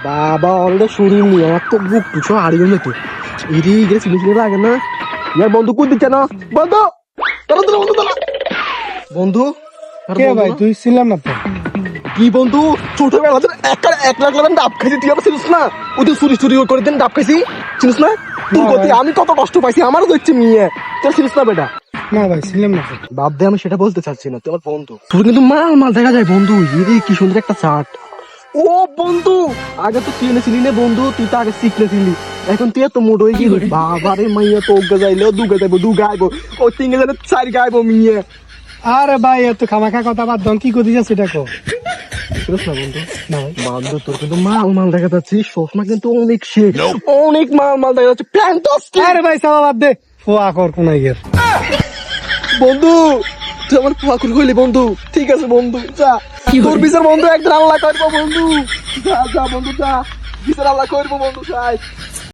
বাবা অলরেডি শরীর নিয়ে আমার তো বুক টুকসো হারিয়ে গেল তো এদিকে গেলে চিনি চিনি লাগে না ইয়ার বন্ধু কোন দিচ্ছে না বন্ধু তোরা তোরা বন্ধু তোরা বন্ধু কে ভাই তুই ছিলাম না তো কি বন্ধু ছোটবেলা এক লাখ লাখ ডাব খাইছি তুই আমার চিনিস না ওদের চুরি চুরি করে দিন ডাব খাইছি চিনিস না তুই করতে আমি কত কষ্ট পাইছি আমারও তো ইচ্ছে মেয়ে তোর চিনিস না বেটা না ভাই ছিলাম না তো বাপ দে আমি সেটা বলতে চাচ্ছি না তুই আমার বন্ধু তোর কিন্তু মাল মাল দেখা যায় বন্ধু এরে কি সুন্দর একটা চাট ও বন্ধু আগে তো তুই এনেছিলি না বন্ধু তুই তো আগে শিখলেছিলি এখন তুই এত মোট হয়ে গেলি বাবারে মাইয়া তো ওগা যাইলেও দুগা যাইবো দুগা আইবো ও তিনগে জানে চার গাইবো মেয়ে আরে ভাই এত খামাখা কথা বাদ দন কি করতে যাচ্ছে সেটা কো বুঝছ না বন্ধু না বন্ধু তোর কিন্তু মাল মাল দেখা যাচ্ছে সসমা কিন্তু অনেক শেখ অনেক মাল মাল দেখা যাচ্ছে ফ্যান্টাস্টিক আরে ভাই সাবা বাদ দে ফোয়া কর কোনাই গের বন্ধু তুই আমার ফাকুর হইলি বন্ধু ঠিক আছে বন্ধু যা তোর বিচার বন্ধু একদিন আল্লাহ করবো বন্ধু যা যা বন্ধু যা বিচার আল্লাহ করবো বন্ধু যাই